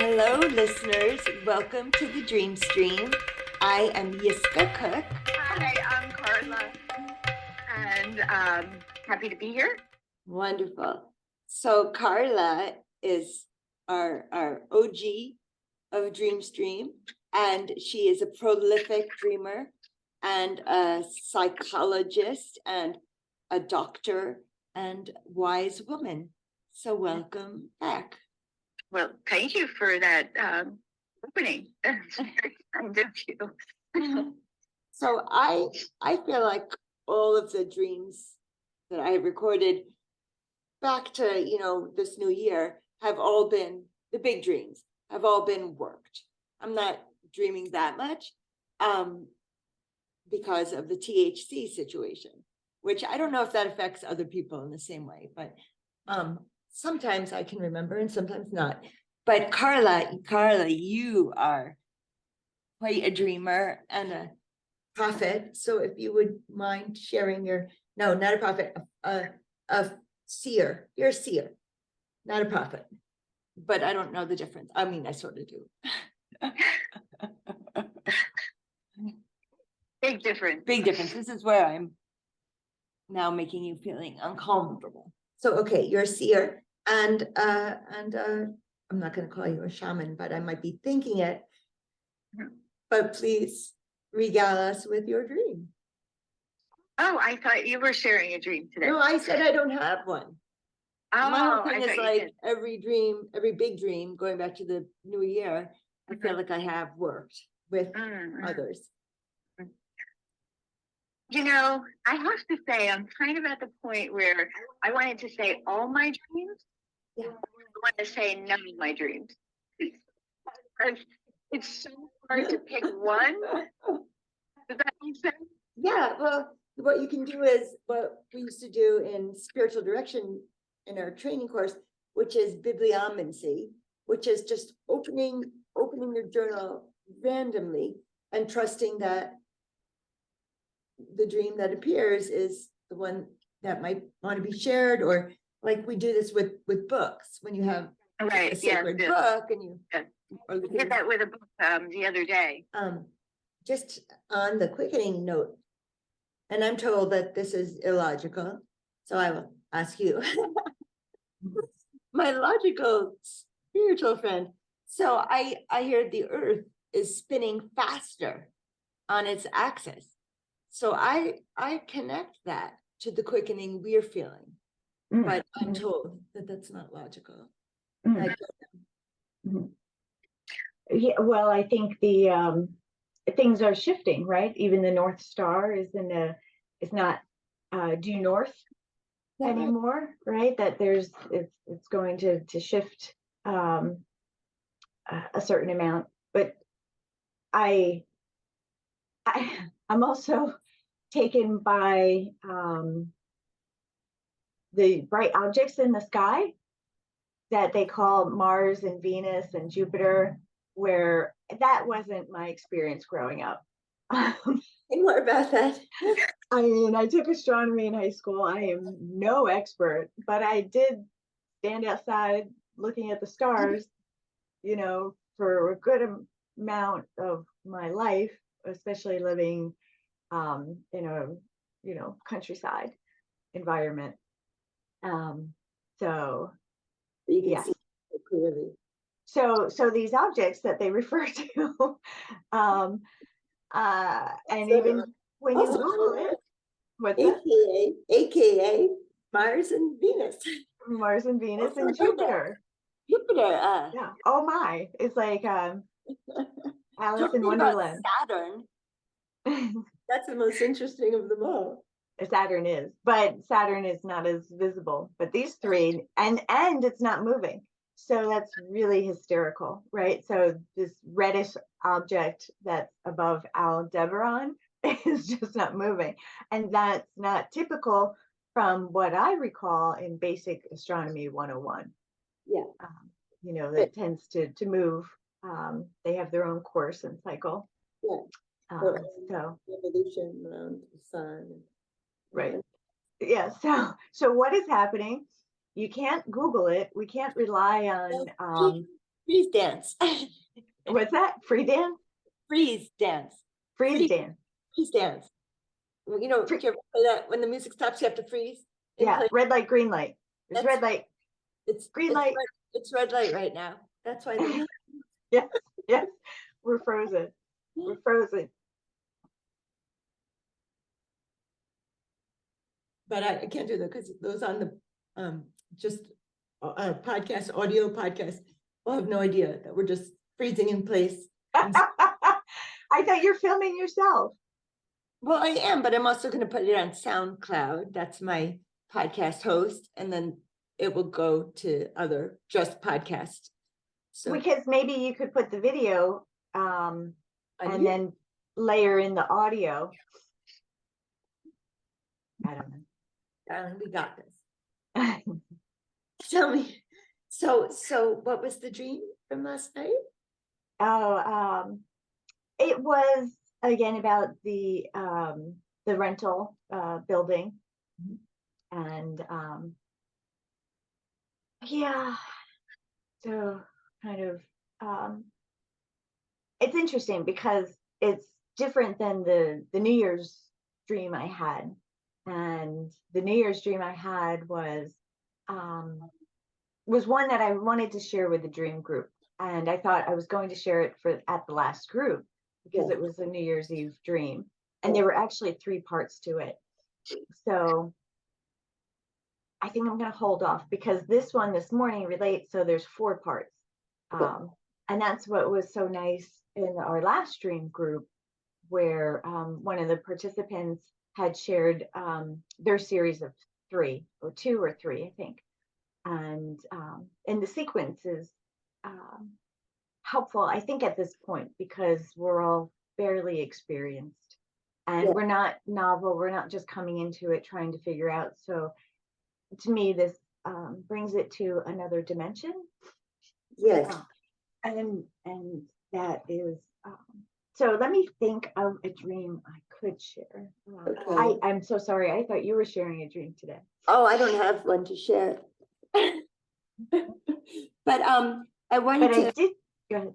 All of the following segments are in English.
Hello, listeners. Welcome to the Dream Stream. I am Yiskah Koock. Hi, I'm Carla, and happy to be here. Wonderful. So Carla is our OG of Dream Stream, and she is a prolific dreamer and a psychologist and a doctor and wise woman. So welcome back. Well, thank you for that opening. That's very kind of you. So I feel like all of the dreams that I recorded back to this new year have all been the big dreams, have all been worked. I'm not dreaming that much because of the THC situation, which I don't know if that affects other people in the same way, but sometimes I can remember and sometimes not. But Carla, you are quite a dreamer and a prophet. So if you would mind sharing no, not a prophet, a seer. You're a seer, not a prophet. But I don't know the difference. I mean, I sort of do. Big difference. Big difference. This is where I'm now making you feeling uncomfortable. So, okay, you're a seer, and I'm not going to call you a shaman, but I might be thinking it. But please regale us with your dream. Oh, I thought you were sharing a dream today. No, I said I don't have one. Oh, my whole thing I is like every dream, every big dream, going back to the new year, I feel like I have worked with others. You know, I have to say, I'm kind of at the point where I wanted to say all my dreams. Yeah. I want to say none of my dreams. It's so hard to pick one. Does that make sense? Yeah, well, what you can do is what we used to do in spiritual direction in our training course, which is bibliomancy, which is just opening your journal randomly and trusting that the dream that appears is the one that might want to be shared, or like we do this with books when you have a sacred book and you I did that with a book the other day. Just on the quickening note, and I'm told that this is illogical, so I will ask you, my logical spiritual friend. So I hear the earth is spinning faster on its axis. So I connect that to the quickening we're feeling, but I'm told that that's not logical. Yeah, well, I think the things are shifting, right? Even the North Star is not due north anymore, right? That it's going to shift a certain amount. But I'm also taken by the bright objects in the sky that they call Mars and Venus and Jupiter, where that wasn't my experience growing up. Say more about that. I mean, I took astronomy in high school. I am no expert, but I did stand outside looking at the stars, for a good amount of my life, especially living in a countryside environment. So you can see it clearly. So these objects that they refer to, and even when you Google it, what's AKA Mars and Venus. Mars and Venus and Jupiter. Jupiter. Yeah. Oh my! It's like Alice in Wonderland. Saturn. That's the most interesting of them all. Saturn is, but Saturn is not as visible. But these three, and it's not moving. So that's really hysterical, right? So this reddish object that's above Aldebaran is just not moving. And that's not typical from what I recall in basic astronomy 101. Yeah. That tends to move. They have their own course and cycle. Yeah. So evolution around the sun. Right. Yeah. So what is happening? You can't Google it. We can't rely on Freeze dance. What's that? Free dance? Freeze dance. Freeze dance. Freeze dance. You know, Free- do you ever play that when the music stops, you have to freeze? in Yeah, place? red light, green light. There's That's- red light, It's green light. It's red light right now. That's why. Yes, yes, we're frozen. We're frozen. But I can't do that because those on the just podcast, audio podcast, will have no idea that we're just freezing in place. I thought you're filming yourself. Well, I am, but I'm also going to put it on SoundCloud. That's my podcast host, and then it will go to other just podcast. So Because maybe you could put the video on and you- then layer in the audio. I don't know. darling, we got this. Tell me. So what was the dream from last night? Oh, it was again about the rental building. And yeah, so kind of it's interesting because it's different than the New Year's dream I had. And the New Year's dream I had was one that I wanted to share with the dream group. And I thought I was going to share it at the last group because it was a New Year's Eve dream. And there were actually 3 parts to it. So I think I'm going to hold off because this one this morning relates. So there's 4 parts. And that's what was so nice in our last dream group, where one of the participants had shared their series of 3 or 2 or 3, I think. And the sequence is helpful, I think, at this point, because we're all fairly experienced and we're not novel. We're not just coming into it trying to figure out. So to me, this brings it to another dimension. Yes. And that is, so let me think of a dream I could share. Okay. I'm so sorry. I thought you were sharing a dream today. Oh, I don't have one to share. But I wanted But I to. did, go ahead.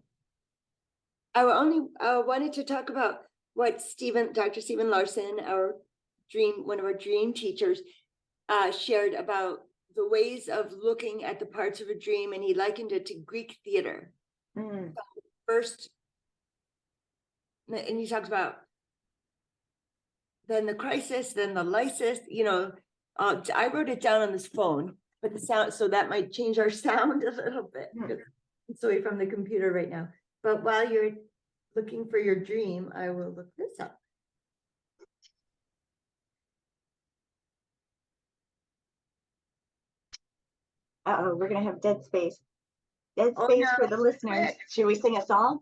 I only wanted to talk about what Dr. Stephen Larson, one of our dream teachers, shared about the ways of looking at the parts of a dream, and he likened it to Greek theater. Mm. First, and he talks about then the crisis, then the lysis. You know, I wrote it down on this phone, but the sound, so that might change our sound a little bit. Mm. It's away from the computer right now. But while you're looking for your dream, I will look this up. Uh-oh, we're gonna have dead space. Dead Oh, space no. for the listeners. Should we sing a song?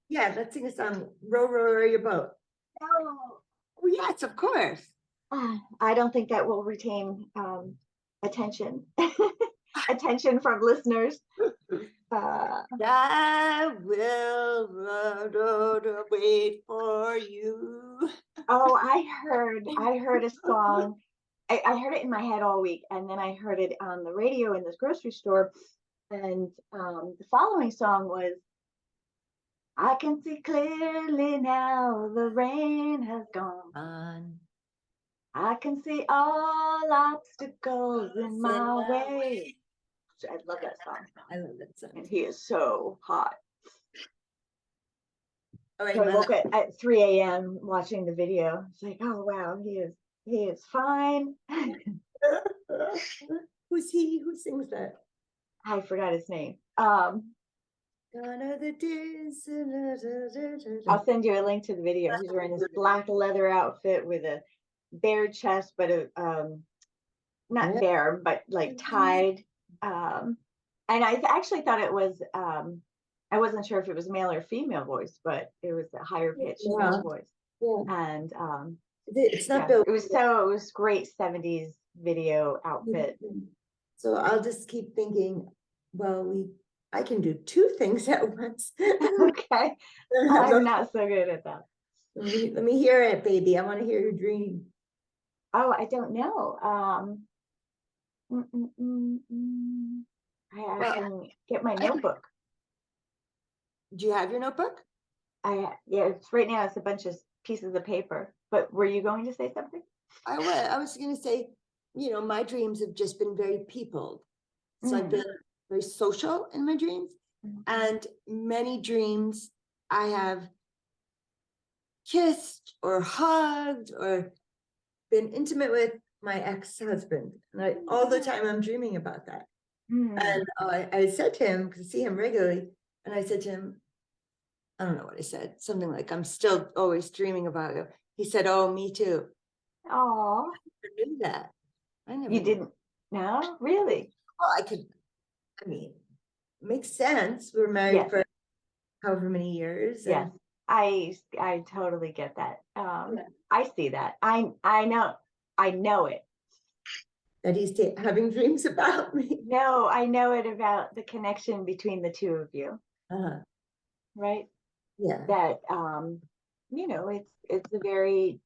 Yeah, let's sing a song. Row, row, row your boat. Oh, yes, of course. I don't think that will retain attention. Attention from listeners. I will wait for you. Oh, I heard a song. I heard it in my head all week, and then I heard it on the radio in this grocery store. And the following song was, I can see clearly now the rain has gone. I can see all obstacles in my way. I love that song. I love that song. And he is so hot. All right, So I woke up at 3 a.m. watching the video. It's like, oh wow, he is fine. Who's he? Who sings that? I forgot his name. Gone are the days. I'll send you a link to the video. He's wearing this black leather outfit with a bare chest, but not bare, but like tied. And I actually thought it was I wasn't sure if it was male or female voice, but it was a higher pitched male voice. And it's not Bill. it was great 70s video outfit. So I'll just keep thinking, well, I can do 2 things at once. Okay. I'm not so good at that. Let me hear it, baby. I want to hear your dream. Oh, I don't know. I can get my notebook. Do you have your notebook? Yeah, it's right now it's a bunch of pieces of paper. But were you going to say something? I was gonna say, my dreams have just been very peopled. So I've been very social in my dreams, and many dreams I have kissed or hugged or been intimate with my ex-husband. And all the time I'm dreaming about that. And I said to him, because I see him regularly, and I said to him, I don't know what I said, something like, I'm still always dreaming about you. He said, oh, me too. Oh, I never knew that. I never you knew. didn't? No, really? Well, I mean, makes sense. We were married Yes. for however many years. Yes, And I totally get that. Yeah. I see that. I know it. that he's having dreams about me. No, I know it about the connection between the two of you, right? Yeah. That it's a very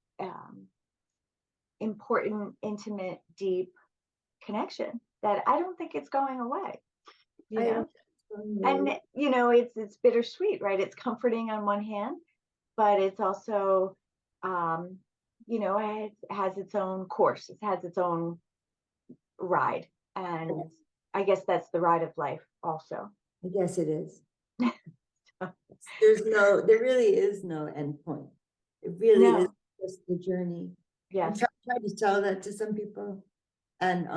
important, intimate, deep connection that I don't think it's going away. You know? And it's bittersweet, right? It's comforting on one hand, but it's also it has its own course. It has its own ride, and I guess that's the ride of life also. I guess it is. There really is no end point. It really is just the journey. Yes. I try to tell that to some people, and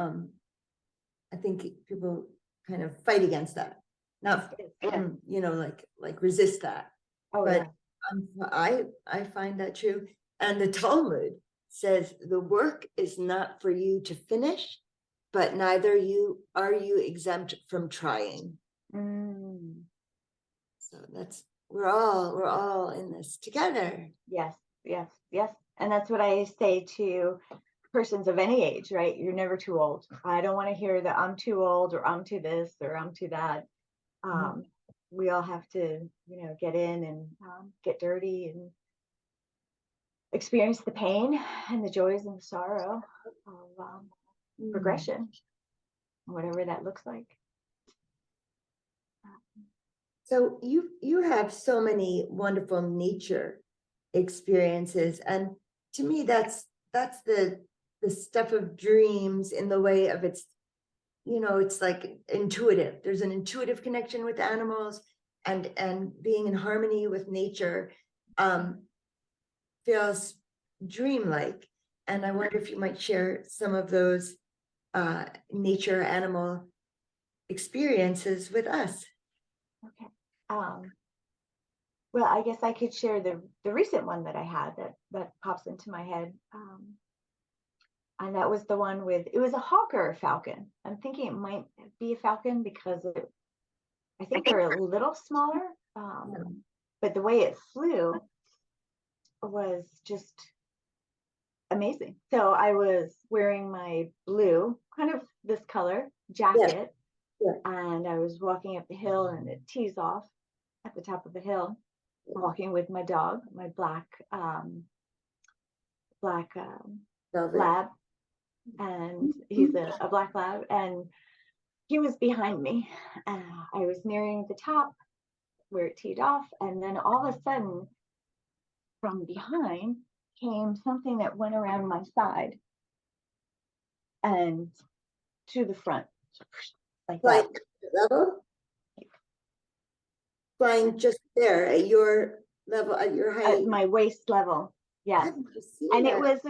I think people kind of fight against that. Not, like resist that. Oh, but I find that true. And the Talmud says the work is not for you to finish, but neither are you exempt from trying. So we're all in this together. Yes, yes, yes. And that's what I say to persons of any age, right? You're never too old. I don't want to hear that I'm too old or I'm too this or I'm too that. We all have to, get in and get dirty and experience the pain and the joys and the sorrow of progression, whatever that looks like. So you have so many wonderful nature experiences, and to me that's the stuff of dreams in the way of it's like intuitive. There's an intuitive connection with animals, and being in harmony with nature feels dreamlike. And I wonder if you might share some of those nature animal experiences with us. Okay. Well, I guess I could share the recent one that I had that pops into my head. And that was the one it was a hawk or a falcon. I'm thinking it might be a falcon because I think they're a little smaller. But the way it flew was just amazing. So I was wearing my blue, kind of this color jacket, and I was walking up the hill, and it tees off at the top of the hill, walking with my dog, my black lab, and he's a black lab, and he was behind me. I was nearing the top where it teed off, and then all of a sudden from behind came something that went around my side and to the front, like that. Level? Flying just there at your level, at your height? At my waist level, yes. And it was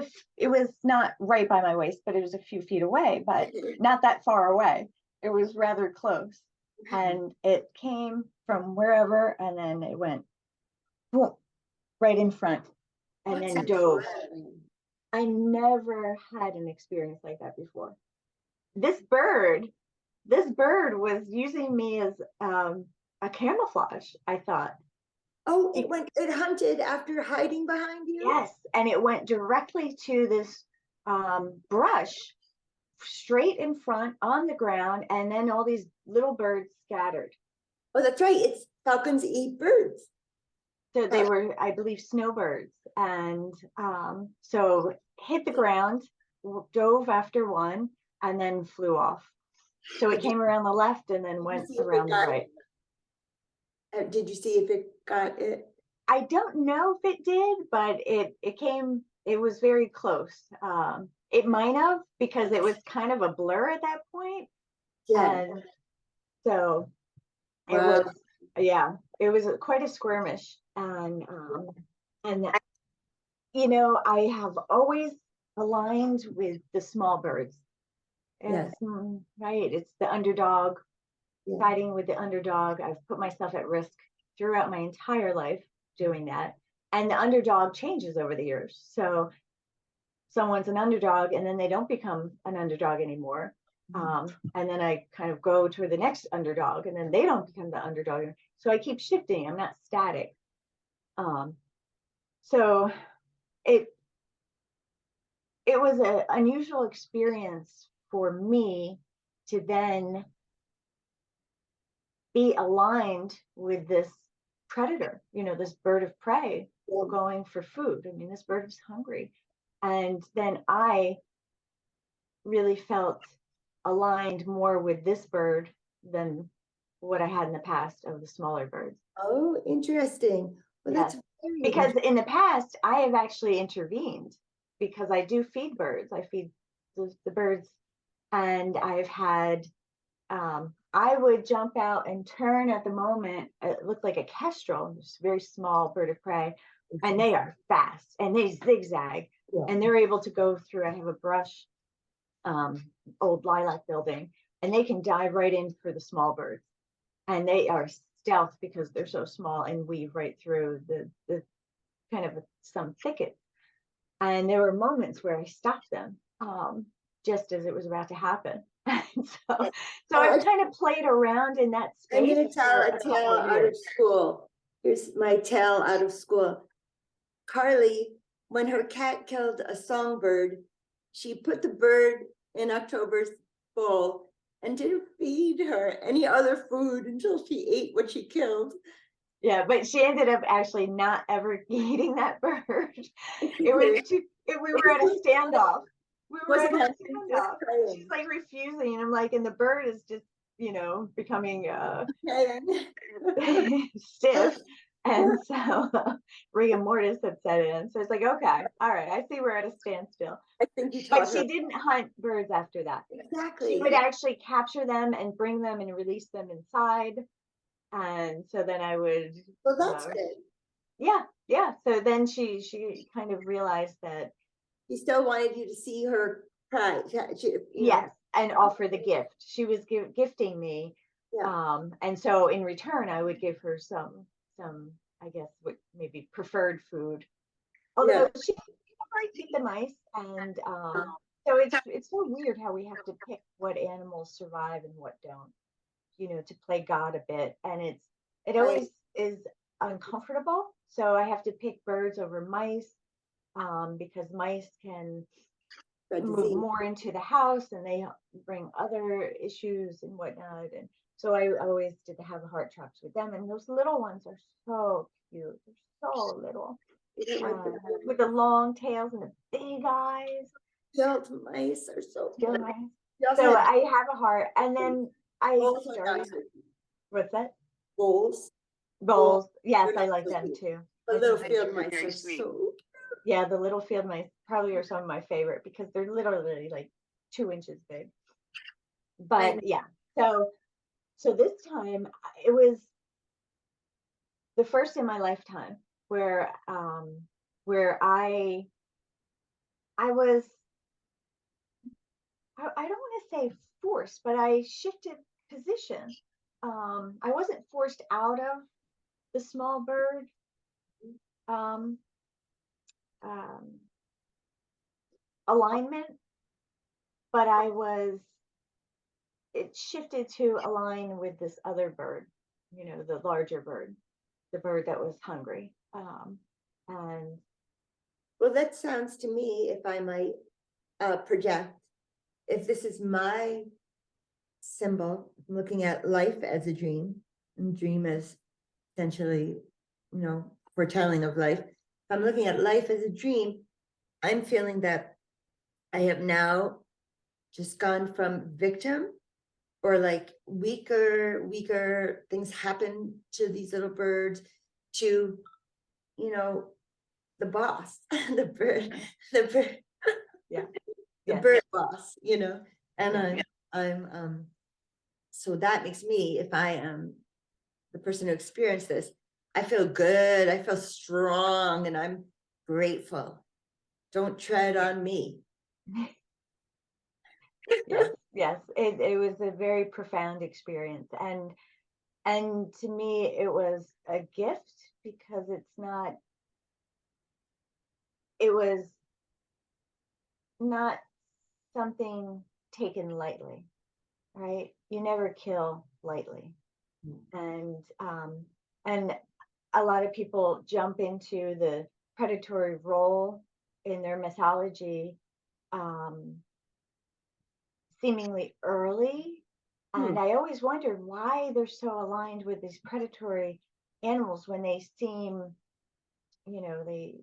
not right by my waist, but it was a few feet away, but not that far away. It was rather close. And it came from wherever, and then it went boom, right in front, and then dove. I never had an experience like that before. This bird was using me as a camouflage, I thought. Oh, it hunted after hiding behind you? Yes, and it went directly to this brush straight in front on the ground, and then all these little birds scattered. Oh, that's right. It's falcons eat birds. So they were, I believe, snowbirds. And so hit the ground, dove after one, and then flew off. So it came around the left and then went around the right. Did you see if it got it? I don't know if it did, but it was very close. It might have, because it was kind of a blur at that point. Yeah. And so it Wow. was, yeah, it was quite a skirmish. And you know, I have always aligned with the small birds. Yes. Right. It's the underdog, Yeah. siding with the underdog. I've put myself at risk throughout my entire life doing that. And the underdog changes over the years. So someone's an underdog and then they don't become an underdog anymore. And then I kind of go to the next underdog and then they don't become the underdog. So I keep shifting. I'm not static. So it was an unusual experience for me to then be aligned with this predator, you know, this bird of prey going for food. I mean, this bird was hungry. And then I really felt aligned more with this bird than what I had in the past of the smaller birds. Oh, interesting. Well, Yes. that's very Because in the past, I have actually intervened because I do feed birds. I feed the birds, and I've had, I would jump out and turn at the moment. It looked like a kestrel, this very small bird of prey, and they are fast and they zigzag, Yeah. and they're able to go through. I have a brush, old lilac building, and they can dive right in for the small birds, and they are stealth because they're so small and weave right through the kind of some thicket. And there were moments where I stopped them, just as it was about to happen. So I've kind of played around in that space. I'm going to tell for a couple tale out of years. school. Here's my tale out of school. Carly, when her cat killed a songbird, she put the bird in October's bowl and didn't feed her any other food until she ate what she killed. Yeah, but she ended up actually not ever eating that bird. It was we were at a standoff. We were at a standoff. She's like refusing, and I'm like, and the bird is just, you know, becoming stiff. And so rigor mortis had set in. So it's like, okay, all right, I see we're at a standstill. I think you But she didn't hunt birds after that. Exactly. She would actually capture them and bring them and release them inside. And so then I would. Well, that's good. Yeah. So then she kind of realized that. She still wanted you to see her cry. Yes, and offer the gift. She was gifting me. Yeah. And so in return, I would give her some, I guess, what maybe preferred food. Although she might eat the mice, and so it's so weird how we have to pick what animals survive and what don't. You know, to play God a bit, and it always is uncomfortable. So I have to pick birds over mice, because mice can move more into the house and they bring other issues and whatnot. And so I always did have heart traps with them. And those little ones are so cute. They're so little, with the long tails and the big eyes. Field mice are so Field mice. So I have a heart, and then I started. What's that? Bowls. Yes, I like them too. The little field mice are so. Yeah, the little field mice probably are some of my favorite because they're literally like 2 inches big. But yeah, so this time it was the first in my lifetime where I was, I don't want to say forced, but I shifted position. I wasn't forced out of the small bird alignment, but it shifted to align with this other bird, you know, the larger bird, the bird that was hungry. And well, that sounds to me, if I might project, if this is my symbol, I'm looking at life as a dream, and dream as essentially, you know, foretelling of life. If I'm looking at life as a dream, I'm feeling that I have now just gone from victim or like weaker things happen to these little birds, to, you know, the boss, the bird, Yeah. the Yes. bird boss, you know, and Yeah. I'm so that makes me, if I am the person who experienced this, I feel good, I feel strong, and I'm grateful. Don't tread on me. Yes, yes. It was a very profound experience. And to me, it was a gift because it was not something taken lightly, right? You never kill lightly. And a lot of people jump into the predatory role in their mythology, um, seemingly early. And I always wondered why they're so aligned with these predatory animals when they seem, they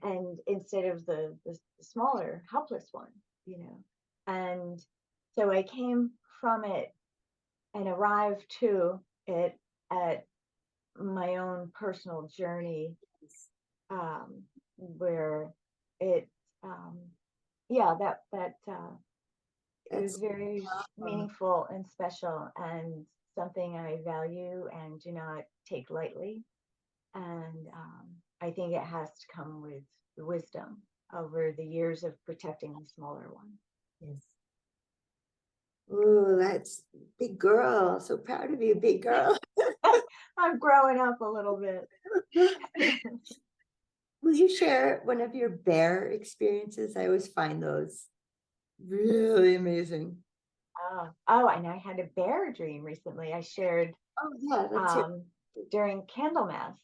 and instead of the smaller, helpless one, you know. And so I came from it and arrived to it at my own personal journey, where it, um, yeah, that it was That's very meaningful and special, and something I value and do not take lightly. And I think it has to come with wisdom over the years of protecting the smaller one. yes. Ooh, that's big girl. So proud of you, big girl. I'm growing up a little bit. Will you share one of your bear experiences? I always find those really amazing. And I had a bear dream recently. I shared Oh yeah, let's hear. during Candlemas,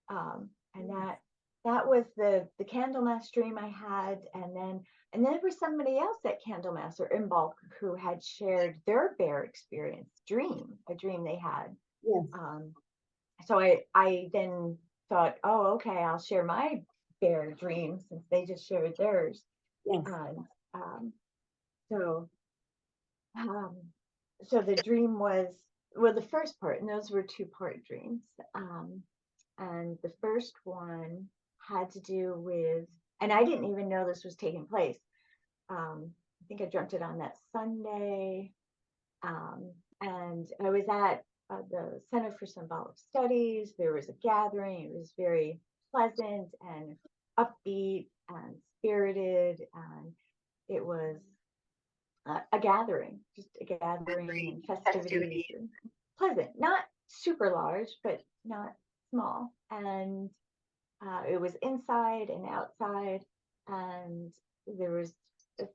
and that was the Candlemas dream I had, and then there was somebody else at Candlemas or in bulk who had shared their bear experience a dream they had. Yes. So I then thought, oh, okay, I'll share my bear dream since they just shared theirs. Yes. And so um, so the dream was, well, the first part, and those were two-part dreams. And the first one had to do with, and I didn't even know this was taking place. I think I dreamt it on that Sunday. And I was at the Center for Symbolic Studies. There was a gathering. It was very pleasant and upbeat and spirited. And it was a gathering, just a gathering and festivities, and pleasant, not super large, but not small. And it was inside and outside. And there was a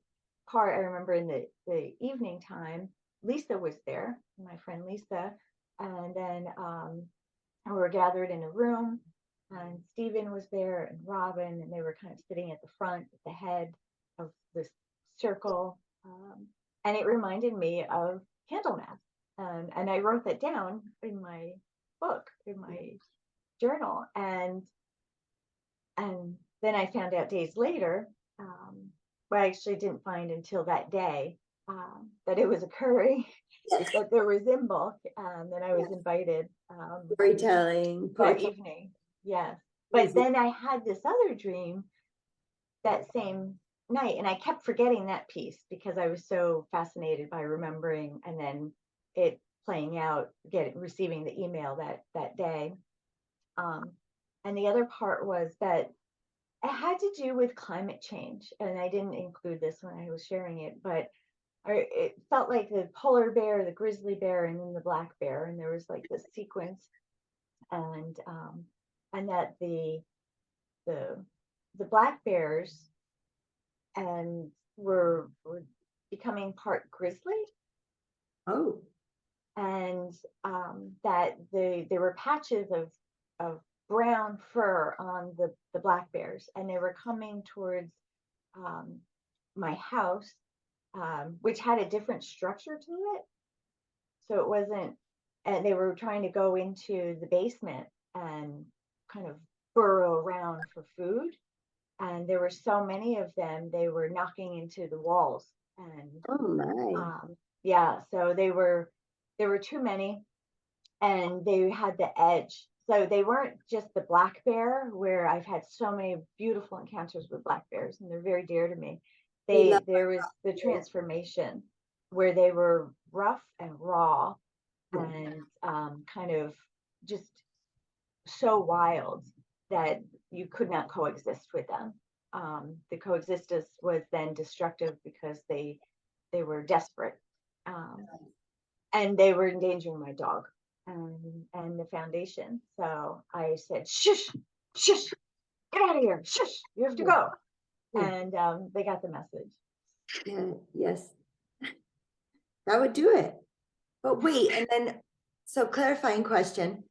part I remember in the evening time. Lisa was there, my friend Lisa, and then we were gathered in a room, and Stephen was there and Robin, and they were kind of sitting at the front, at the head of this circle. And it reminded me of Candlemas. And I wrote that down in my book, in my journal. And then I found out days later, but I actually didn't find until that day, that it was occurring, Yes. that there was in bulk, that I was invited Storytelling, that poetry. evening. Yes. But then I had this other dream that same night, and I kept forgetting that piece because I was so fascinated by remembering and then it playing out, receiving the email that day. And the other part was that it had to do with climate change, and I didn't include this when I was sharing it, but it felt like the polar bear, the grizzly bear, and then the black bear, and there was like this sequence, and that the black bears and were becoming part grizzly, Oh, and that there were patches of brown fur on the black bears, and they were coming towards my house, which had a different structure to it. So it wasn't, and they were trying to go into the basement and kind of burrow around for food. And there were so many of them, they were knocking into the walls. And oh my. Yeah, so there were too many, and they had the edge. So they weren't just the black bear, where I've had so many beautiful encounters with black bears, and they're very dear to me. We love There was the transformation where they were rough and raw and kind of just so wild that you could not coexist with them. The coexistence was then destructive because they were desperate, and they were endangering my dog and the foundation. So I said, "Shush, shush, get out of here, shush, you have to go." Yeah. And they got the message. Yeah, yes. That would do it. But wait, and then, so clarifying question.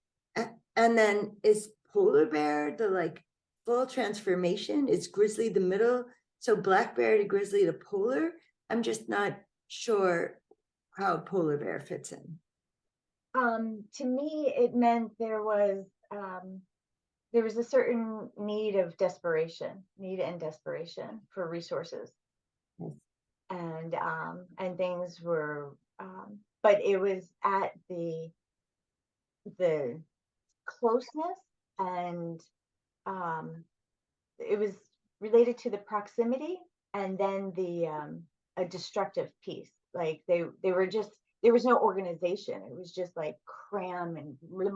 And then is polar bear the like full transformation? Is grizzly the middle? So black bear to grizzly to polar? I'm just not sure how polar bear fits in. To me, it meant there was a certain need and desperation for resources. Yes. And things were, but it was at the closeness, and it was related to the proximity, and then the a destructive piece. Like they were just, there was no organization. It was just like cram and you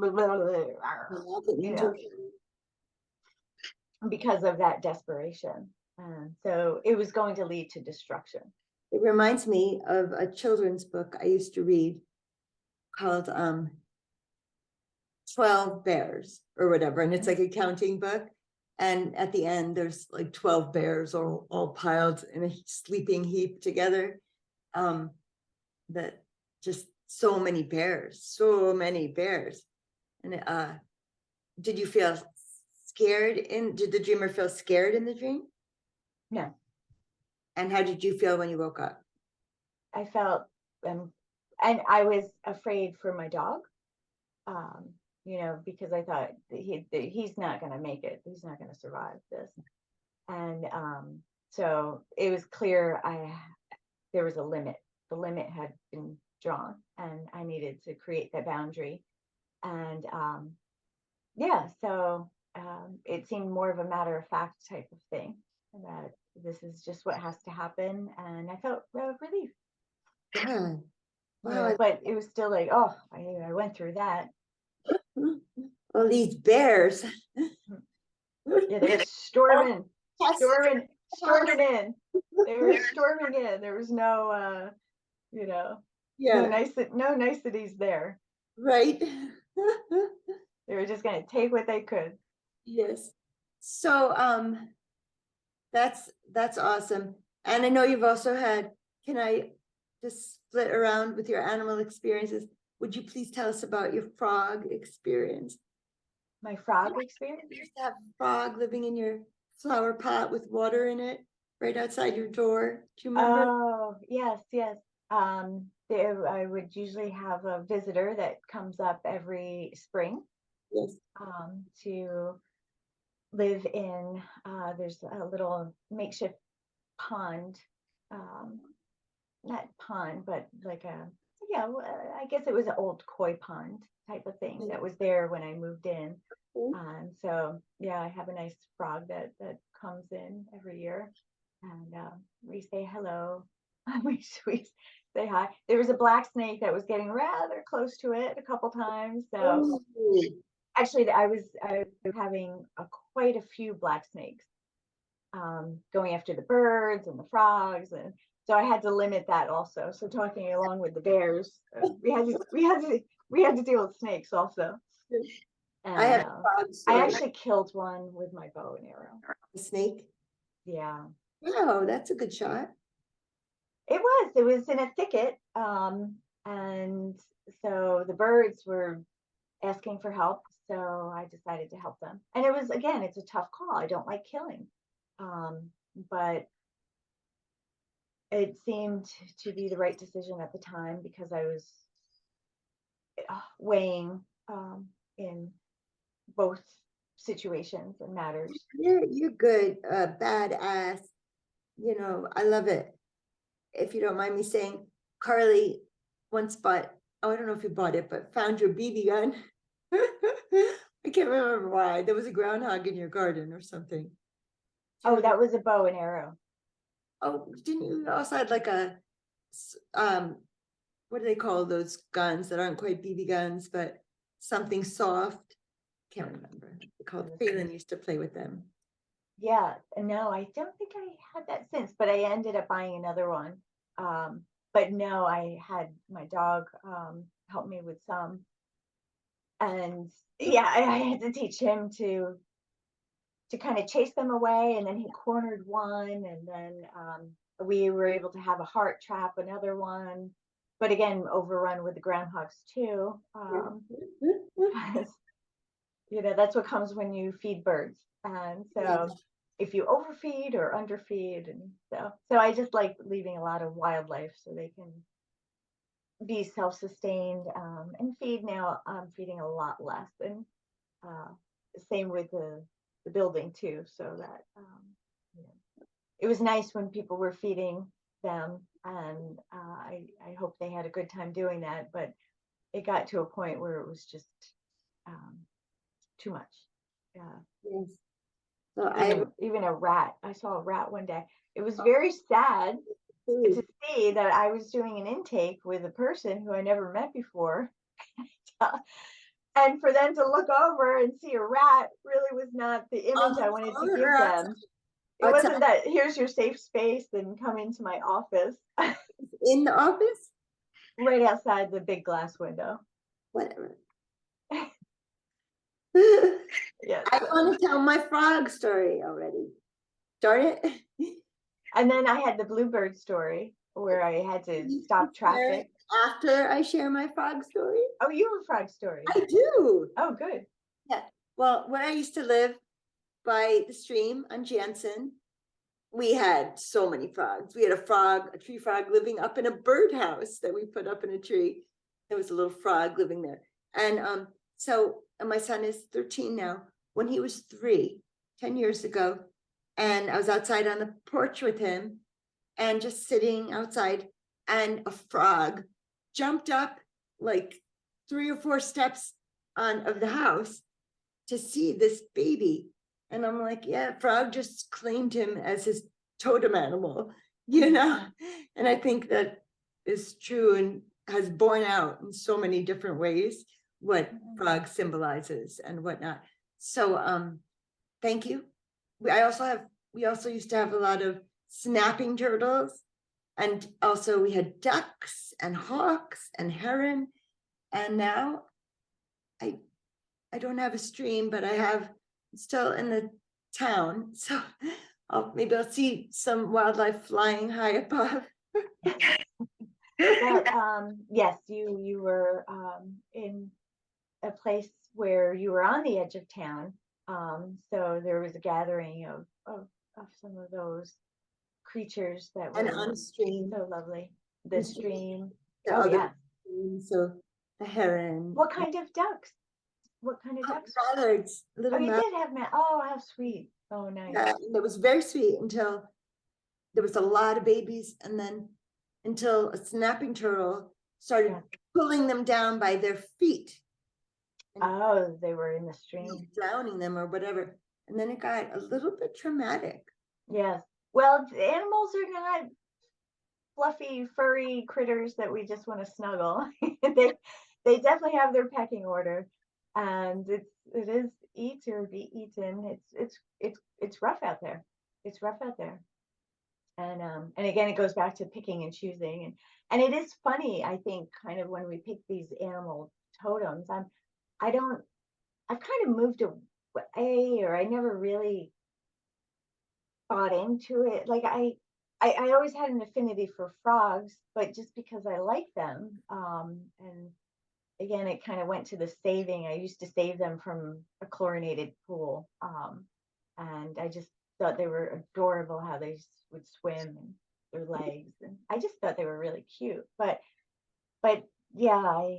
know, because of that desperation. So it was going to lead to destruction. It reminds me of a children's book I used to read called 12 Bears or whatever. And it's like a counting book. And at the end, there's like 12 bears all piled in a sleeping heap together. That just so many bears. And did you feel scared did the dreamer feel scared in the dream? No, And how did you feel when you woke up? I felt, and I was afraid for my dog, because I thought that he's not going to make it. He's not going to survive this. And so it was clear there was a limit. The limit had been drawn, and I needed to create that boundary. And so it seemed more of a matter of fact type of thing, that this is just what has to happen. And I felt relief. Yeah. Wow. But it was still like, oh, I went through that. All these bears. Yeah, they were storming Yes. in. They were storming in. There was no, Yeah. no niceties there. Right. They were just going to take what they could. Yes. So that's awesome. And I know you've also had, can I just split around with your animal experiences? Would you please tell us about your frog experience? My frog experience? You used to have a frog living in your flower pot with water in it right outside your door. Do you remember? Oh, yes. I would usually have a visitor that comes up every spring. Yes. To live in, there's a little makeshift pond, not pond, but like I guess it was an old koi pond type of thing that was there when I moved in. So yeah, I have a nice frog that comes in every year, and we say hello. we say hi. There was a black snake that was getting rather close to it a couple times. So actually, I was having quite a few black snakes going after the birds and the frogs, and so I had to limit that also. So talking along with the bears, we had to deal with snakes also. And I have frogs. I actually killed one with my bow and arrow. A snake. Yeah. Wow, that's a good shot. It was in a thicket, and so the birds were asking for help, so I decided to help them. And it was, again, it's a tough call. I don't like killing, but it seemed to be the right decision at the time, because I was weighing in both situations and matters. You're good, badass. I love it. If you don't mind me saying, Carly, once bought, oh, I don't know if you bought it, but found your BB gun. I can't remember why. There was a groundhog in your garden or something. Do you Oh, that was a bow and arrow. Oh, didn't you also had like what do they call those guns that aren't quite BB guns, but something soft? Can't remember. Called Phelan used to play with them. Yeah, no, I don't think I had that since, but I ended up buying another one. But no, I had my dog help me with some. And yeah, I had to teach him to kind of chase them away, and then he cornered one, and then we were able to have a heart trap another one, but again overrun with the groundhogs too. That's what comes when you feed birds, and so if you overfeed or underfeed, and so I just like leaving a lot of wildlife so they can be self-sustained, and feed. Now I'm feeding a lot less, and same with the building too, so that it was nice when people were feeding them, and I hope they had a good time doing that, but it got to a point where it was just too much. Yes. So even a rat. I saw a rat one day. It was very sad to see that I was doing an intake with a person who I never met before. And for them to look over and see a rat really was not the image I wanted to give them. It wasn't that here's your safe space and come into my office. In the office? Right outside the big glass window. Whatever. Yes. I want to tell my frog story already. Start it. And then I had the bluebird story where I had to stop traffic. After I share my frog story? Oh, you have a frog story. I do. Oh, good. Yeah. Well, when I used to live by the stream on Jansen, we had so many frogs. We had a tree frog living up in a birdhouse that we put up in a tree. There was a little frog living there. And and my son is 13 now. When he was 3, 10 years ago, and I was outside on the porch with him and just sitting outside, and a frog jumped up like 3 or 4 steps of the house to see this baby. And I'm like, yeah, frog just claimed him as his totem animal, And I think that is true and has borne out in so many different ways what frog symbolizes and whatnot. So thank you. We also used to have a lot of snapping turtles, and also we had ducks and hawks and heron. And now I don't have a stream, but I have still in the town. So maybe I'll see some wildlife flying high above. But yes, you were in a place where you were on the edge of town. So there was a gathering of some of those creatures that were on a stream. so lovely. The stream. The Oh other yeah. stream, so the heron. What kind of ducks? What kind of ducks? Mallards. Little Oh, you mallards. did have oh, how sweet. Oh, nice. Yeah, it was very sweet until there was a lot of babies, and then until a snapping turtle started pulling them down by their feet. Oh, they were in the stream. Drowning them or whatever. And then it got a little bit traumatic. Yes. Well, animals are not fluffy, furry critters that we just want to snuggle. They definitely have their pecking order, and it is eat or be eaten. It's rough out there. It's rough out there. And again, it goes back to picking and choosing, and it is funny, I think, kind of when we pick these animal totems. I've kind of moved away, or I never really bought into it. Like I always had an affinity for frogs, but just because I like them. And again, it kind of went to the saving. I used to save them from a chlorinated pool. And I just thought they were adorable how they would swim and their legs. And I just thought they were really cute. But yeah,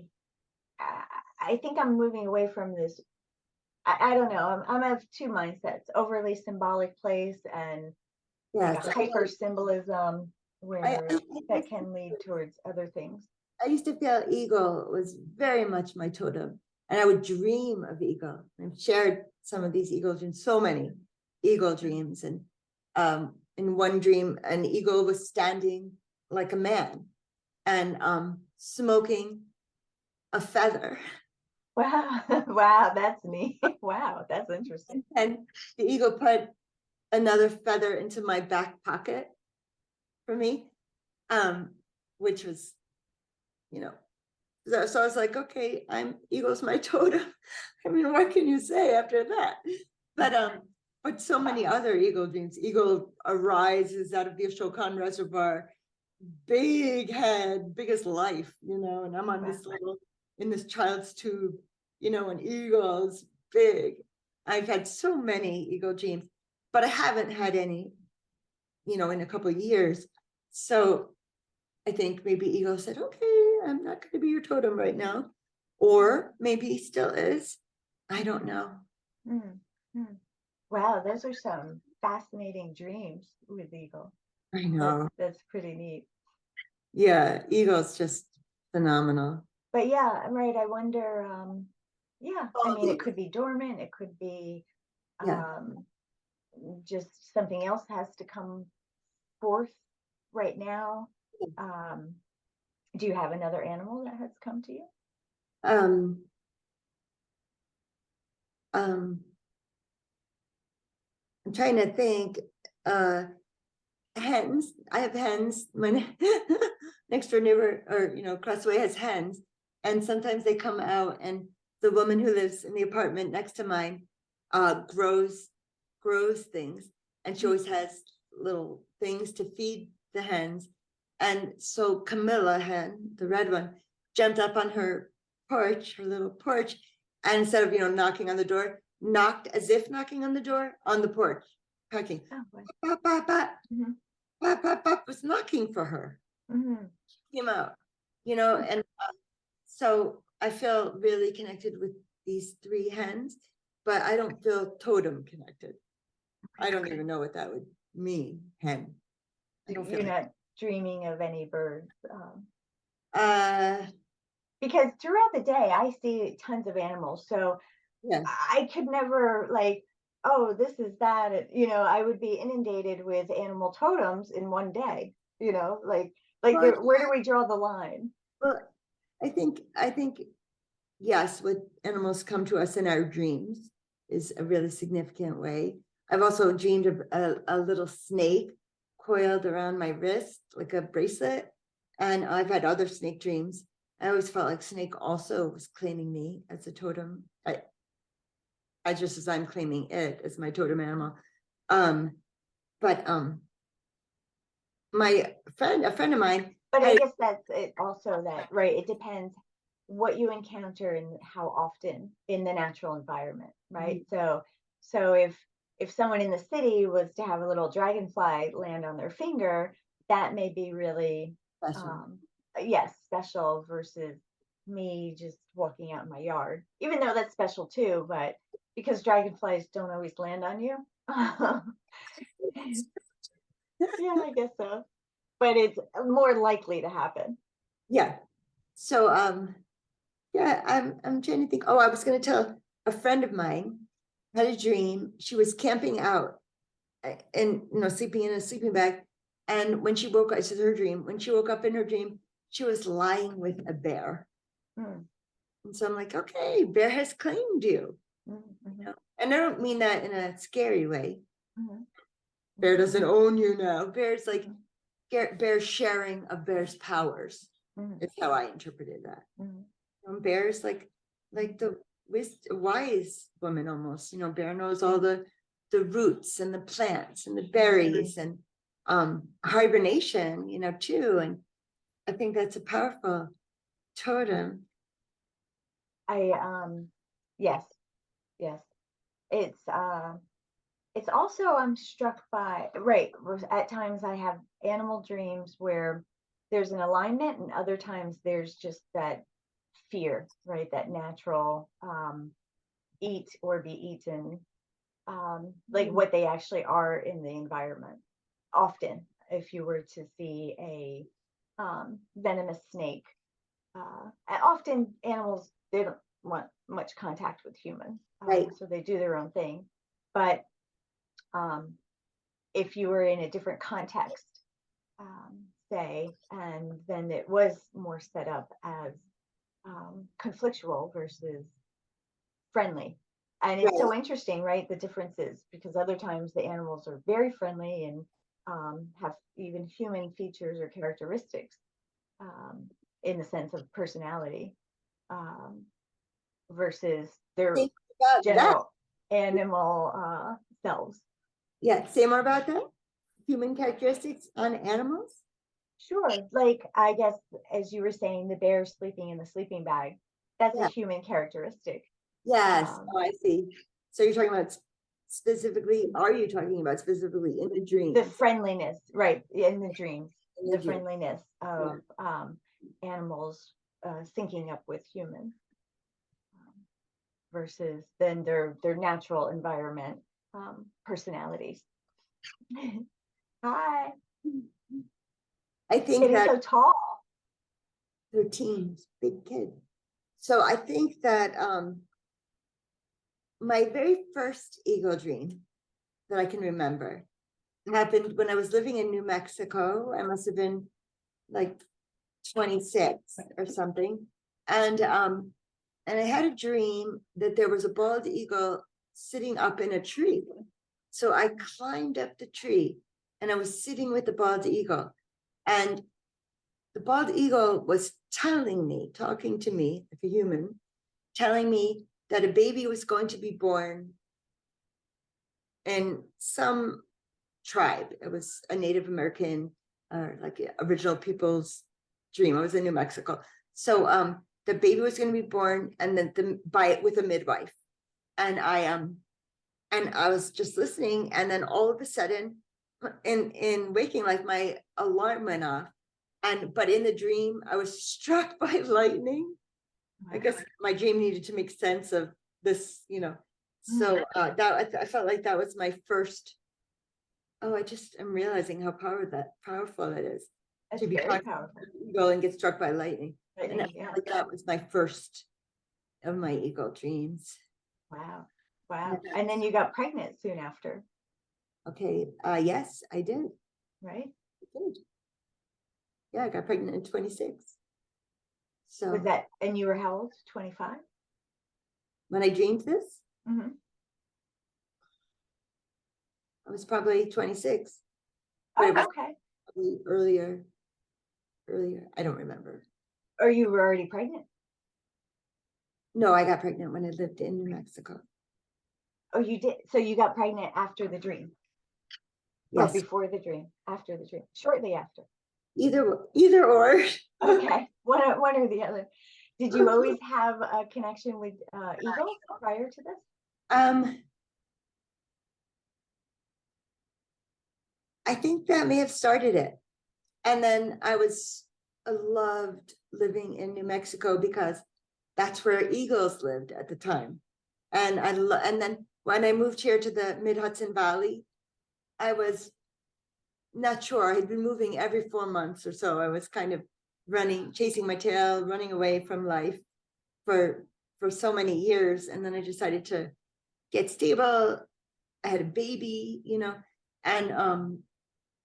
I think I'm moving away from this. I don't know. I'm of 2 mindsets: overly symbolic place and Yes, hyper symbolism, where that can lead towards other things. I used to feel eagle was very much my totem, and I would dream of eagle. I've shared some of these eagle dreams, so many eagle dreams, and in one dream, an eagle was standing like a man and smoking a feather, Wow. Wow, that's neat. Wow, that's interesting. and the eagle put another feather into my back pocket for me, which was, you know, so I was like, okay, eagle's my totem. I mean, what can you say after that? But so many other eagle dreams. Eagle arises out of the Ashokan Reservoir, big head, big as life, and I'm on this in this child's tube, and eagle's big. I've had so many eagle dreams, but I haven't had any, in a couple of years. So I think maybe eagle said, okay, I'm not going to be your totem right now. Or maybe he still is. I don't know. Wow, those are some fascinating dreams with eagle. I know. That's pretty neat. Yeah, eagle's just phenomenal. But yeah, right. I wonder, yeah, I mean, it could be dormant, it could be just something else has to come forth right now. Do you have another animal that has come to you? I'm trying to think. Hens. I have hens. My next door neighbor, or across the way, has hens, and sometimes they come out, and the woman who lives in the apartment next to mine grows things, and she always has little things to feed the hens. And so Camilla hen, the red one, jumped up on her little porch, and instead of knocking on the door, knocked as if knocking on the door on the porch, pecking. Bop, bop, bop. Bop, bop, bop, was knocking for her. She came out, and so I feel really connected with these three hens, but I don't feel totem connected. I don't even know what that would mean, hen. I don't feel You're not dreaming of any birds. Because throughout the day I see tons of animals, so yeah, I could never oh, this is that. I would be inundated with animal totems in one day. Where do we draw the line? well, I think yes, what animals come to us in our dreams is a really significant way. I've also dreamed of a little snake coiled around my wrist like a bracelet, and I've had other snake dreams. I always felt like snake also was claiming me as a totem. I just as I'm claiming it as my totem animal. But a friend of mine. But I guess that's it also, that, right? It depends what you encounter and how often in the natural environment, right? So if someone in the city was to have a little dragonfly land on their finger, that may be really special versus me just walking out in my yard, even though that's special too, but because dragonflies don't always land on you. Yeah, I guess so, but it's more likely to happen. Yeah. So yeah, I'm trying to think. Oh, I was going to tell a friend of mine had a dream. She was camping out and sleeping in a sleeping bag, and when she woke up, this is her dream. When she woke up in her dream, she was lying with a bear. And so I'm like, okay, bear has claimed you. And I don't mean that in a scary way. Bear doesn't own you now. Bear's like bear sharing of bear's powers. Is how I interpreted that. Bear's like the wise woman almost. Bear knows all the roots and the plants and the berries and hibernation. Too. And I think that's a powerful totem. Yes. It's also, I'm struck by, right, at times I have animal dreams where there's an alignment, and other times there's just that fear, right? That natural eat or be eaten, like what they actually are in the environment. Often, if you were to see a venomous snake and often animals, they don't want much contact with humans, Right. so they do their own thing. But if you were in a different context, say, and then it was more set up as conflictual versus friendly. And it's so Right. interesting, right? The differences, because other times the animals are very friendly and have even human features or characteristics um, in the sense of personality, versus their Think about that. general animal selves. Yeah, say more about that. Human characteristics on animals. Sure. Like, I guess, as you were saying, the bear sleeping in the sleeping bag, that's a Yeah. human characteristic. Yes. Um, Oh, I see. So you're talking about specifically, are you talking about specifically in the dream? the friendliness, right, in the dreams, In the dream. friendliness of animals syncing up with humans, versus then their natural environment, personalities. Hi. I think Getting that so tall. 13, big kid. So I think that my very first eagle dream that I can remember happened when I was living in New Mexico. I must have been like 26 or something. And I had a dream that there was a bald eagle sitting up in a tree. So I climbed up the tree and I was sitting with the bald eagle. And the bald eagle was telling me, talking to me like a human, telling me that a baby was going to be born in some tribe. It was a Native American or like original people's dream. I was in New Mexico. So the baby was going to be born and then with a midwife. And I was just listening, and then all of a sudden in waking life, my alarm went off. But in the dream, I was struck by lightning. I guess my dream needed to make sense of this, So that I felt like that was my first. Oh, I'm realizing how powerful it is That's to be very caught powerful. eagle and get struck by lightning. And I Lightning, felt yeah. like that was my first of my eagle dreams. Wow. Wow. And then you got pregnant soon after, Okay. Yes, I did. right? I did. Yeah, I got pregnant in 26. So Was that, and you were how old? 25? when I dreamed this, Mm-hmm. I was probably 26. But it was Okay. probably earlier. I don't remember. Or you were already pregnant? No, I got pregnant when I lived in New Mexico. Oh, you did. So you got pregnant after the dream, or Yes, before the dream, after the dream, shortly after. either or. Okay, one or the other. Did you always have a connection with eagles prior to this? I think that may have started it. And then I loved living in New Mexico because that's where eagles lived at the time. And and then when I moved here to the Mid-Hudson Valley, I was not sure. I had been moving every 4 months or so. I was kind of chasing my tail, running away from life for so many years. And then I decided to get stable. I had a baby,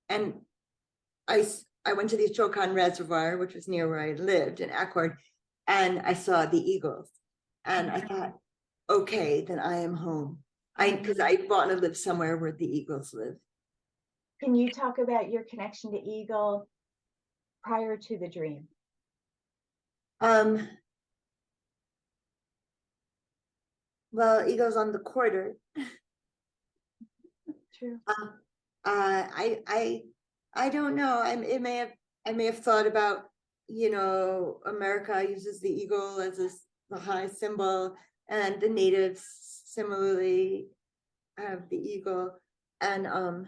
and I went to the Chocan Reservoir, which was near where I lived in Accord, and I saw the eagles. And I thought, okay, then I am home. Because I want to live somewhere where the eagles live. Can you talk about your connection to eagle prior to the dream? Well, eagles on the quarter. True. I don't know. I may have thought about, America uses the eagle as the high symbol, and the natives similarly have the eagle. And I'm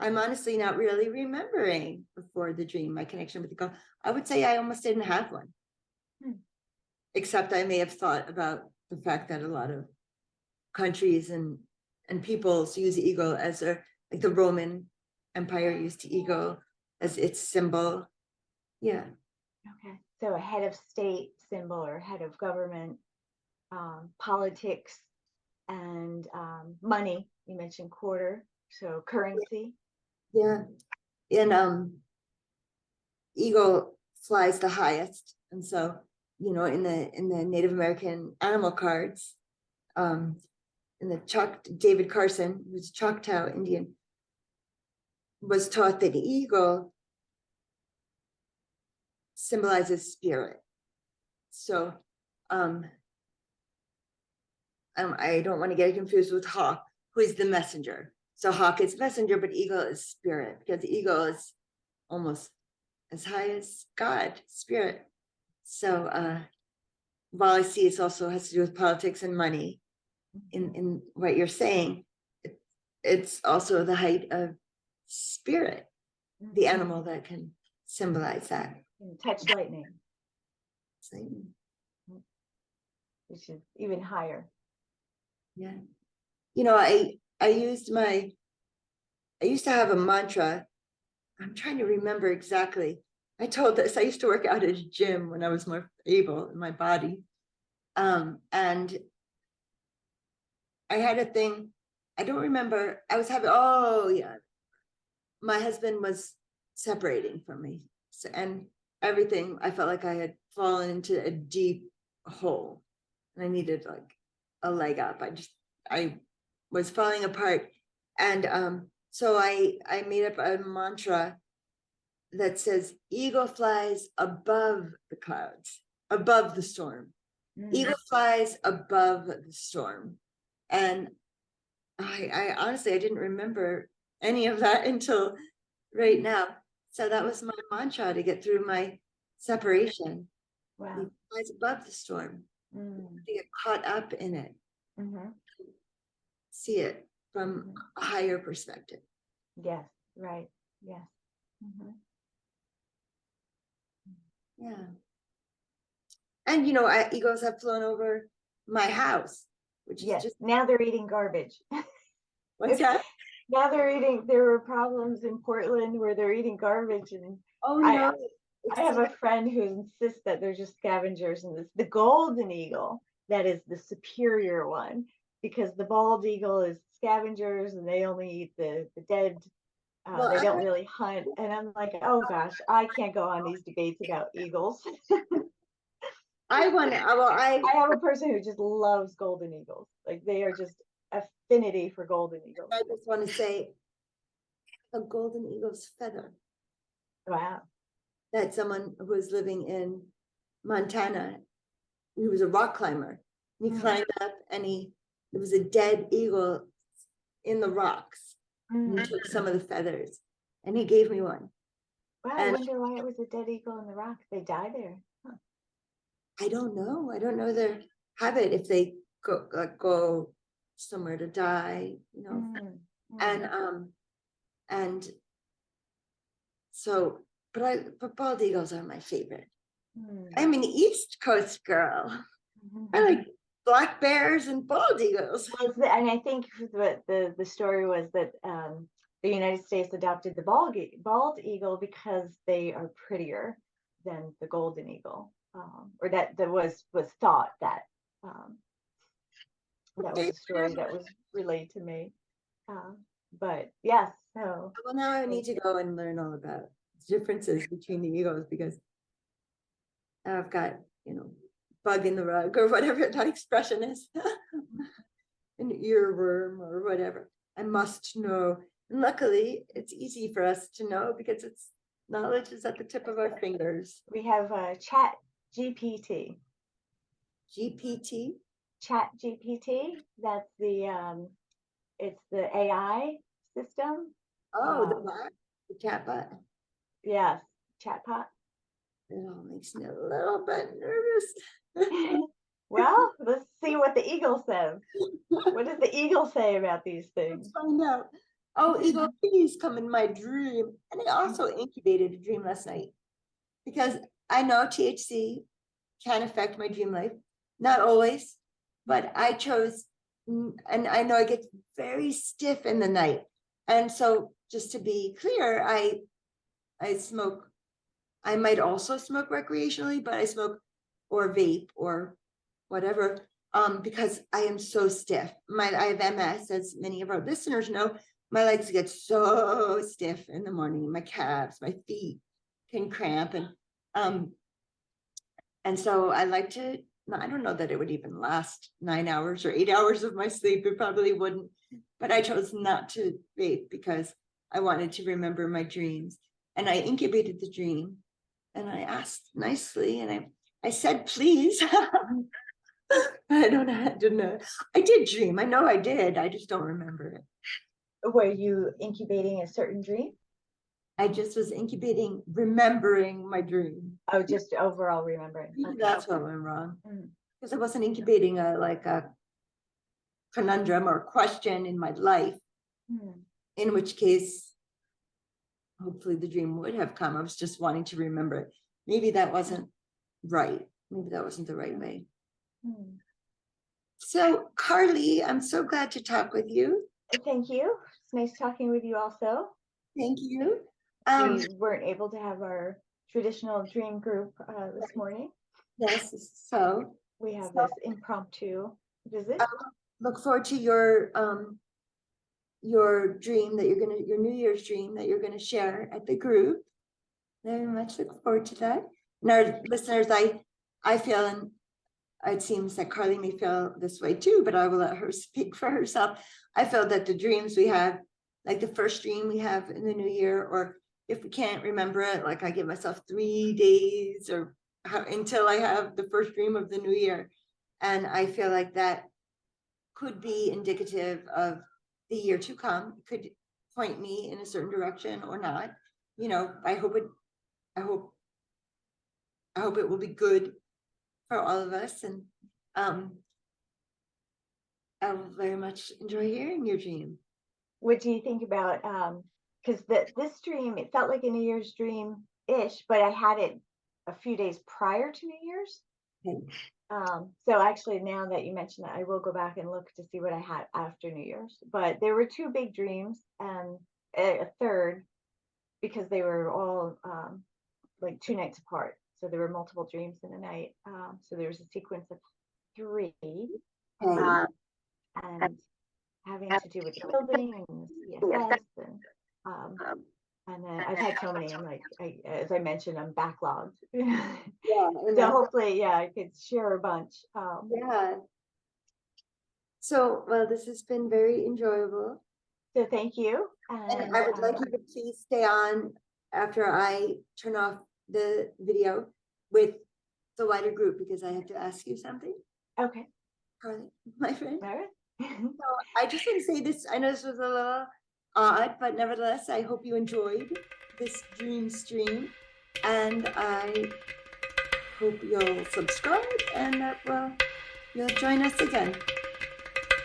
honestly not really remembering before the dream my connection with the eagle. I would say I almost didn't have one. Except I may have thought about the fact that a lot of countries and peoples use the eagle as like the Roman Empire used the eagle, as its symbol. Yeah. Okay. So a head of state symbol or head of government, politics, and money. You mentioned quarter, so currency. Yeah. And eagle flies the highest. And so, you know, in the Native American animal cards, in the David Carson, who's Choctaw Indian, was taught that the eagle symbolizes spirit. So I don't want to get confused with hawk, who is the messenger. So hawk is messenger, but eagle is spirit, because the eagle is almost as high as God, spirit. So while I see it also has to do with politics and money, in what you're saying, it's also the height of spirit, the animal that can symbolize that. And touch lightning, So, which is even higher. yeah. You know, I used to have a mantra. I'm trying to remember exactly. I told this, I used to work out at a gym when I was more able in my body. And I had a thing, I don't remember, I was having, oh yeah, my husband was separating from me. So, and everything, I felt like I had fallen into a deep hole and I needed like a leg up. I was falling apart. And so I made up a mantra that says, eagle flies above the clouds, above the storm. Eagle flies above the storm. And I honestly, I didn't remember any of that until right now. So that was my mantra to get through my separation. Wow. Eagle flies above the storm. To get caught up in it. See it from a higher perspective. Yes, right. Yes. Yeah. And you know, eagles have flown over my house, which is Yes. just, Now they're eating garbage. what's that? Now they're eating. There were problems in Portland where they're eating garbage, and Oh I no. have a friend who insists that they're just scavengers, and it's the golden eagle that is the superior one, because the bald eagle is scavengers and they only eat the dead. Well, They don't really hunt. And I'm like, oh gosh, I can't go on these debates about eagles. I want to, well, I have a person who just loves golden eagles. Like they are just affinity for golden eagles. I just want to say a golden eagle's feather Wow. that someone who was living in Montana, he was a rock climber. He climbed up and there was a dead eagle in the rocks. And he took some of the feathers and he gave me one. Wow, I wonder why it was a dead eagle in the rock. They die there. Huh. I don't know. I don't know their habit, if they go somewhere to die, you know. And so, but bald eagles are my favorite. I'm an East Coast girl. I like black bears and bald eagles. And I think what the story was that the United States adopted the bald eagle because they are prettier than the golden eagle, or that was thought that that was a story that was relayed to me. But yes, so. Well, now I need to go and learn all about the differences between the eagles, because I've got, you know, bug in the rug or whatever that expression is, an earworm or whatever. I must know. And luckily, it's easy for us to know because knowledge is at the tip of our fingers. We have Chat GPT. GPT? Chat GPT. That's it's the AI system. Oh, the chatbot. Yes, chatbot. It all makes me a little bit nervous. Well, let's see what the eagle says. What does the eagle say about these things? Let's find out. Oh, eagle, please come in my dream. And I also incubated a dream last night, because I know THC can affect my dream life. Not always, but I chose, and I know I get very stiff in the night. And so just to be clear, I I smoke. I might also smoke recreationally, but I smoke or vape or whatever, because I am so stiff. I have MS, as many of our listeners know. My legs get so stiff in the morning, my calves, my feet can cramp, and so I like to, I don't know that it would even last 9 hours or 8 hours of my sleep. It probably wouldn't, but I chose not to vape because I wanted to remember my dreams. And I incubated the dream and I asked nicely and I said, please. I didn't know. I did dream. I know I did. I just don't remember it. Were you incubating a certain dream? I just was incubating, remembering my dream. Oh, just overall remembering. Maybe Okay. that's what went wrong. Mm. Because I wasn't incubating a conundrum or question in my life, in which case, hopefully the dream would have come. I was just wanting to remember it. Maybe that wasn't right. Maybe that wasn't the right way. So, Carly, I'm so glad to talk with you. Thank you. It's nice talking with you also. Thank you. We weren't able to have our traditional dream group this morning. Yes, so we have this impromptu visit. I look forward to your dream that your New Year's dream that you're gonna share at the group. Very much look forward to that. And our listeners, I feel, and it seems that Carly may feel this way too, but I will let her speak for herself. I feel that the dreams we have, like the first dream we have in the new year, or if we can't remember it, like I give myself 3 days or until I have the first dream of the new year. And I feel like that could be indicative of the year to come. It could point me in a certain direction or not. You know, I hope it will be good for all of us. And I will very much enjoy hearing your dream. What do you think about because this dream, it felt like a New Year's dream-ish, but I had it a few days prior to New Year's. Okay. So actually, now that you mentioned that, I will go back and look to see what I had after New Year's. But there were 2 big dreams and a third, because they were all like 2 nights apart. So there were multiple dreams in a night. So there was a sequence of 3, and having to do with the building and CSS and then I've had so many. I'm like, as I mentioned, I'm backlogged. Yeah. So hopefully, I could share a bunch. Yeah. So, well, this has been very enjoyable. So thank you. And I would like you to please stay on after I turn off the video with the wider group, because I have to ask you something. Okay. Carly, my friend. All right. So I just want to say this. I know this was a little odd, but nevertheless, I hope you enjoyed this dream stream, and I hope you'll subscribe and that you'll join us again.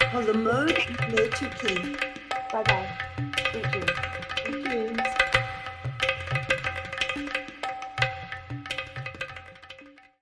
Hold the mode, made to king. Bye bye. Sweet dreams.